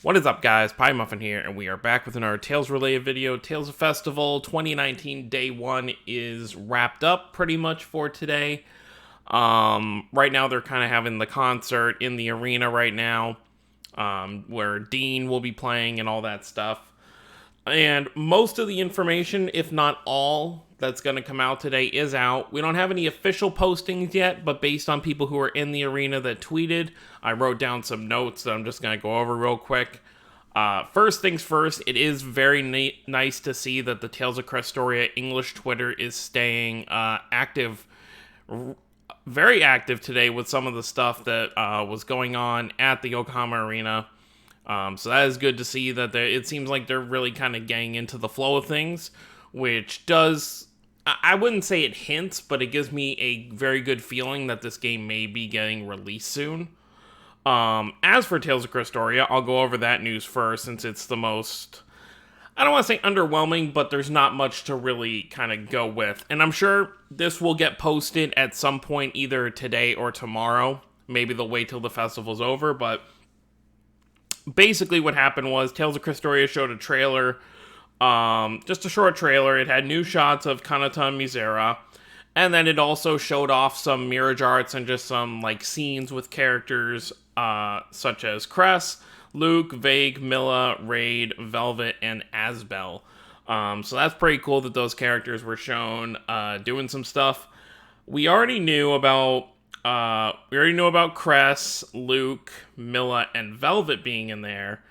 What is up, guys? Pie Muffin here, and we are back with another Tales-related video. Tales of Festival 2019 Day 1 is wrapped up pretty much for today. Right now, they're kind of having the concert in the arena right now, where Dean will be playing and all that stuff. And most of the information, if not all, that's going to come out today is out. We don't have any official postings yet, but based on people who are in the arena that tweeted, I wrote down some notes that I'm just going to go over real quick. First things first, it is very nice to see that the Tales of Crestoria English Twitter is staying active, very active today with some of the stuff that was going on at the Yokohama Arena. So that is good to see that it seems like they're really kind of getting into the flow of things, which does, I wouldn't say it hints, but it gives me a very good feeling that this game may be getting released soon. As for Tales of Crestoria, I'll go over that news first, since it's the most, I don't want to say underwhelming, but there's not much to really kind of go with. And I'm sure this will get posted at some point either today or tomorrow. Maybe they'll wait till the festival's over, but basically what happened was Tales of Crestoria showed a trailer, just a short trailer. It had new shots of Kanata and Mizera, and then it also showed off some mirage arts and just some like scenes with characters such as Cress, Luke, Vague, Milla, Raid, Velvet, and Asbel. So that's pretty cool that those characters were shown doing some stuff. We already knew about Cress, Luke, Milla, and Velvet being in there.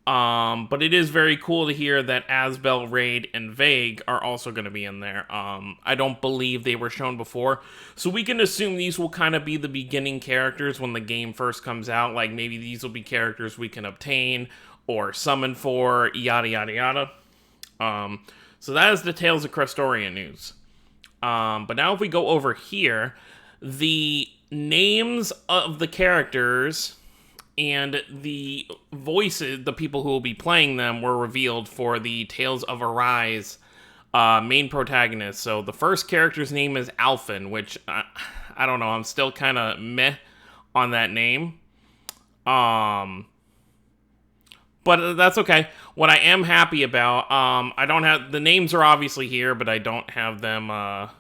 But it is very cool to hear that Asbel, Raid, and Vague are also going to be in there. I don't believe they were shown before. So we can assume these will kind of be the beginning characters when the game first comes out. Like, maybe these will be characters we can obtain or summon for, yada, yada, yada. So that is the Tales of Crestoria news. But now if we go over here, the names of the characters and the voices, the people who will be playing them, were revealed for the Tales of Arise main protagonist. So the first character's name is Alphen, which I don't know, I'm still kind of meh on that name. But that's okay. What I am happy about, I don't have, the names are obviously here, but I don't have them, oh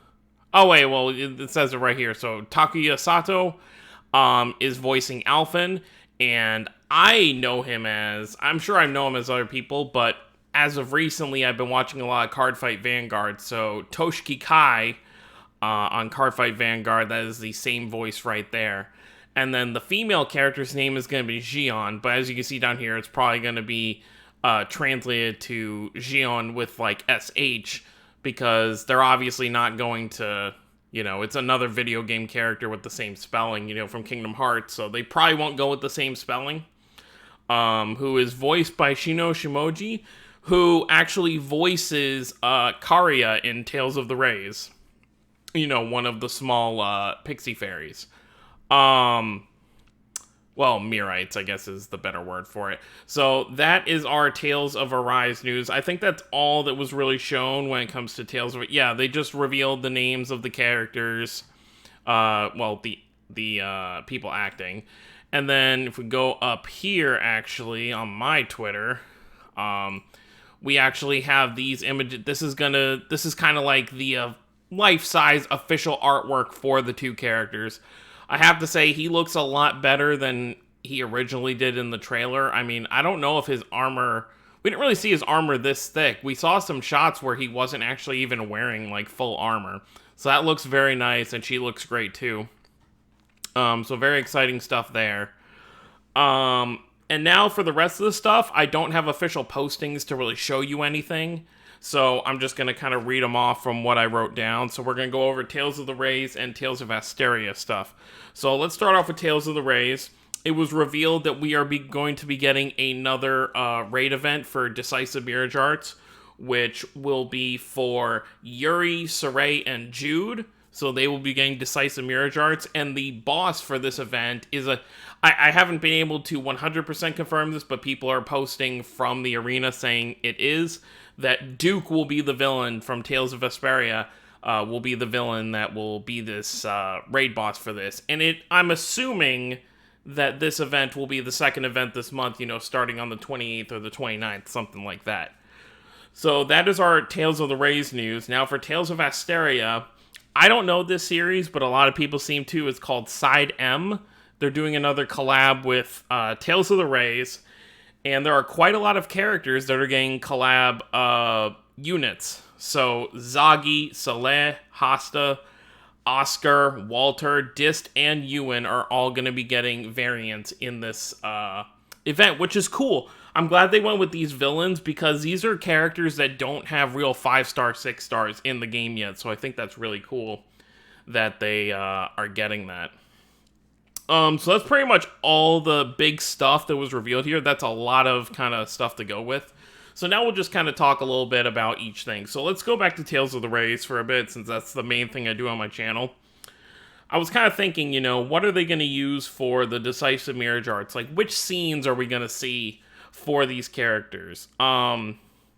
wait, well, it says it right here. So Takuya Sato is voicing Alphen, and I know him as, I'm sure I know him as other people, but as of recently, I've been watching a lot of Cardfight Vanguard. So Toshiki Kai on Cardfight Vanguard, that is the same voice right there. And then the female character's name is going to be Xion, but as you can see down here, it's probably going to be translated to Xion with like SH, because they're obviously not going to, you know, it's another video game character with the same spelling, you know, from Kingdom Hearts, so they probably won't go with the same spelling. Who is voiced by Shino Shimoji, who actually voices Karia in Tales of the Rays. You know, one of the small pixie fairies. Well, Mirites, I guess, is the better word for it. So that is our Tales of Arise news. I think that's all that was really shown when it comes to Tales of... Yeah, they just revealed the names of the characters. Well, the people acting. And then if we go up here, actually, on my Twitter, we actually have these images. This is kind of like the life-size official artwork for the two characters. I have to say, he looks a lot better than he originally did in the trailer. I mean, I don't know if his armor... We didn't really see his armor this thick. We saw some shots where he wasn't actually even wearing, like, full armor. So that looks very nice, and she looks great, too. So very exciting stuff there. And now for the rest of the stuff, I don't have official postings to really show you anything. So I'm just going to kind of read them off from what I wrote down. So we're going to go over Tales of the Rays and Tales of Asteria stuff. So let's start off with Tales of the Rays. It was revealed that we are going to be getting another raid event for Decisive Mirage Arts, which will be for Yuri, Saray, and Jude. So they will be getting Decisive Mirage Arts. And the boss for this event is I haven't been able to 100% confirm this, but people are posting from the arena saying it is, that Duke will be the villain from Tales of Vesperia, will be the villain that will be this raid boss for this. And I'm assuming that this event will be the second event this month, starting on the 28th or the 29th, something like that. So that is our Tales of the Rays news. Now for Tales of Asteria, I don't know this series, but a lot of people seem to. It's called Side M. They're doing another collab with Tales of the Rays, and there are quite a lot of characters that are getting collab units. So Zagi, Saleh, Hasta, Oscar, Walter, Dist, and Ewan are all going to be getting variants in this event, which is cool. I'm glad they went with these villains because these are characters that don't have real 5-star, 6 stars in the game yet. So I think that's really cool that they are getting that. So that's pretty much all the big stuff that was revealed here. That's a lot of kind of stuff to go with. So now we'll just kind of talk a little bit about each thing. So let's go back to Tales of the Rays for a bit, since that's the main thing I do on my channel. I was kind of thinking, what are they going to use for the Decisive Mirage Arts? Like, which scenes are we going to see for these characters?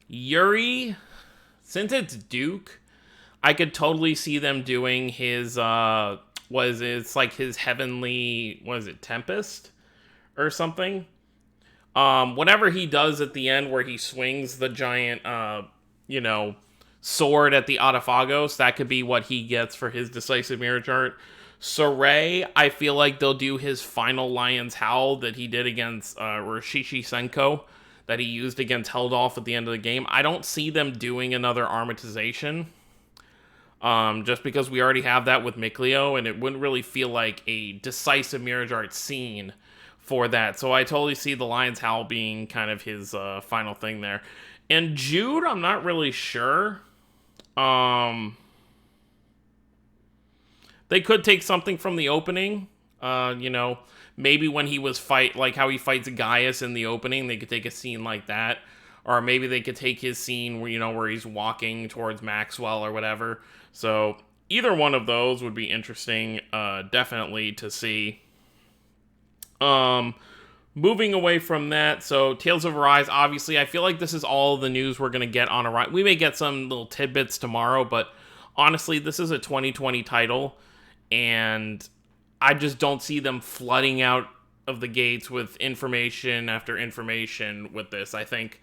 Yuri, since it's Duke, I could totally see them doing his, it's like his heavenly, Tempest? Or something? Whatever he does at the end where he swings the giant, sword at the Autophagos, that could be what he gets for his Decisive Mirage Art. Saray, I feel like they'll do his final Lion's Howl that he did against Rashishi Senko, that he used against Heldolf at the end of the game. I don't see them doing another Armatization, just because we already have that with Mikleo, and it wouldn't really feel like a Decisive Mirage Art scene for that. So I totally see the Lion's Howl being kind of his final thing there. And Jude, I'm not really sure. They could take something from the opening. Maybe when he was like how he fights Gaius in the opening, they could take a scene like that. Or maybe they could take his scene where he's walking towards Maxwell or whatever. So either one of those would be interesting, definitely to see. Moving away from that, so Tales of Arise, obviously, I feel like this is all the news we're going to get on Arise. We may get some little tidbits tomorrow, but honestly, this is a 2020 title, and I just don't see them flooding out of the gates with information after information with this. I think,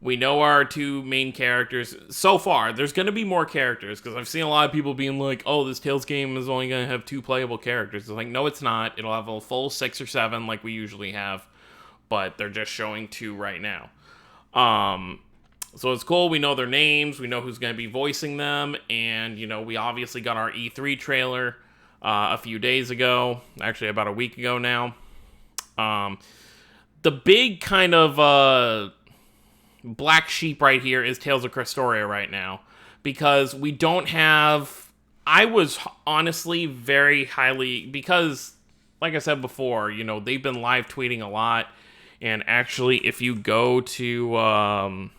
we know our two main characters. So far, there's going to be more characters, because I've seen a lot of people being like, oh, this Tales game is only going to have 2 playable characters. It's like, no, it's not. It'll have a full 6 or 7 like we usually have, but they're just showing 2 right now. So it's cool. We know their names. We know who's going to be voicing them, and, we obviously got our E3 trailer a few days ago, actually about a week ago now. The big kind of black sheep right here is Tales of Crestoria right now, because we don't have... I was honestly very highly... Because, like I said before, they've been live tweeting a lot, and actually, if you go to...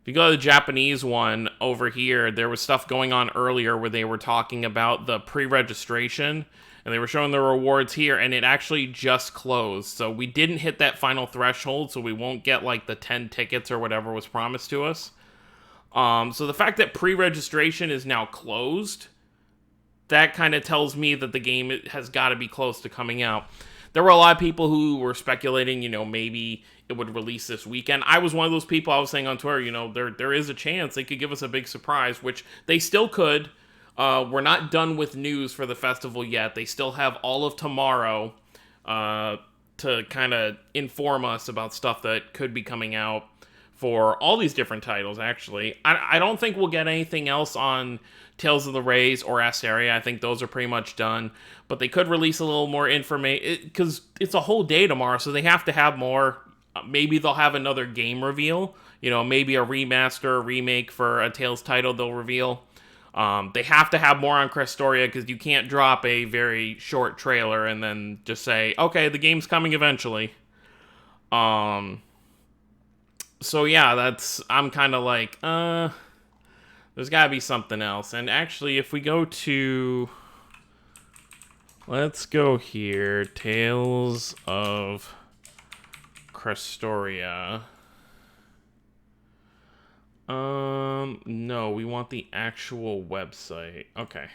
if you go to the Japanese one over here, there was stuff going on earlier where they were talking about the pre-registration, and they were showing the rewards here, and it actually just closed. So we didn't hit that final threshold, so we won't get like the 10 tickets or whatever was promised to us. So the fact that pre-registration is now closed, that kind of tells me that the game has got to be close to coming out. There were a lot of people who were speculating, maybe it would release this weekend. I was one of those people. I was saying on Twitter, there is a chance they could give us a big surprise, which they still could. We're not done with news for the festival yet. They still have all of tomorrow to kind of inform us about stuff that could be coming out for all these different titles, actually. I don't think we'll get anything else on Tales of the Rays or Asteria. I think those are pretty much done. But they could release a little more information, because it's a whole day tomorrow, so they have to have more. Maybe they'll have another game reveal. Maybe a remaster, a remake for a Tales title they'll reveal. They have to have more on Crestoria, because you can't drop a very short trailer and then just say, okay, the game's coming eventually. So yeah, I'm kind of like, there's gotta be something else. And actually, if we go to, let's go here, Tales of Crestoria. No, we want the actual website. Okay.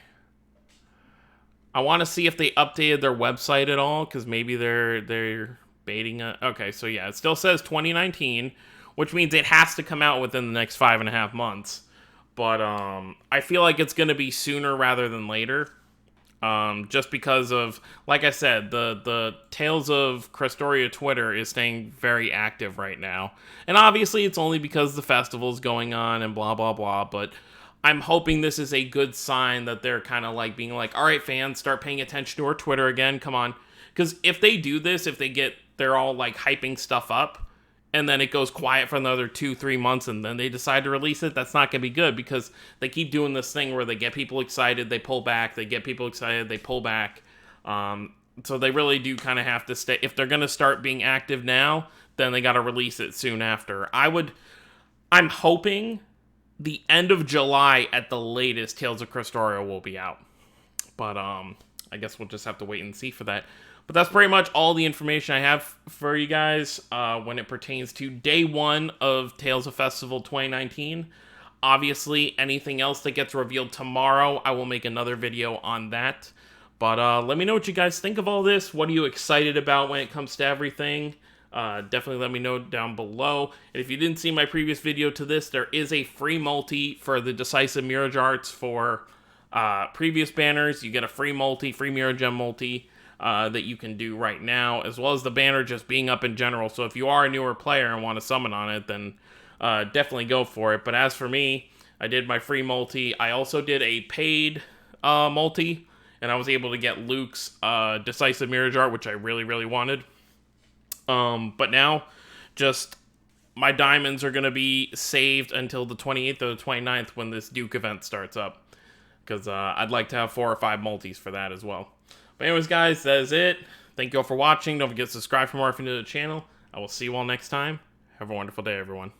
I want to see if they updated their website at all, because maybe they're baiting it. Okay, so yeah, it still says 2019, which means it has to come out within the next 5.5 months. But I feel like it's gonna be sooner rather than later. Just because of, like I said, the Tales of Crestoria Twitter is staying very active right now. And obviously it's only because the festival's going on and blah, blah, blah, but I'm hoping this is a good sign that they're kind of like being like, all right, fans, start paying attention to our Twitter again, come on. Because if they do this, if they're all like hyping stuff up, and then it goes quiet for another 2-3 months and then they decide to release it, that's not going to be good, because they keep doing this thing where they get people excited, they pull back, they get people excited, they pull back. So they really do kind of have to stay. If they're going to start being active now, then they got to release it soon after. I'm hoping the end of July at the latest, Tales of Crestoria will be out. But I guess we'll just have to wait and see for that. But that's pretty much all the information I have for you guys when it pertains to day one of Tales of Festival 2019. Obviously, anything else that gets revealed tomorrow, I will make another video on that. But let me know what you guys think of all this. What are you excited about when it comes to everything? Definitely let me know down below. And if you didn't see my previous video to this, there is a free multi for the Decisive Mirage Arts for previous banners. You get a free multi, free Mirror Gem multi that you can do right now, as well as the banner just being up in general. So if you are a newer player and want to summon on it, then definitely go for it. But as for me, I did my free multi. I also did a paid multi, and I was able to get Luke's Decisive Mirage Art, which I really, really wanted. But now, just my diamonds are going to be saved until the 28th or the 29th when this Duke event starts up. Because I'd like to have 4 or 5 multis for that as well. But anyways, guys, that is it. Thank you all for watching. Don't forget to subscribe for more if you're new to the channel. I will see you all next time. Have a wonderful day, everyone.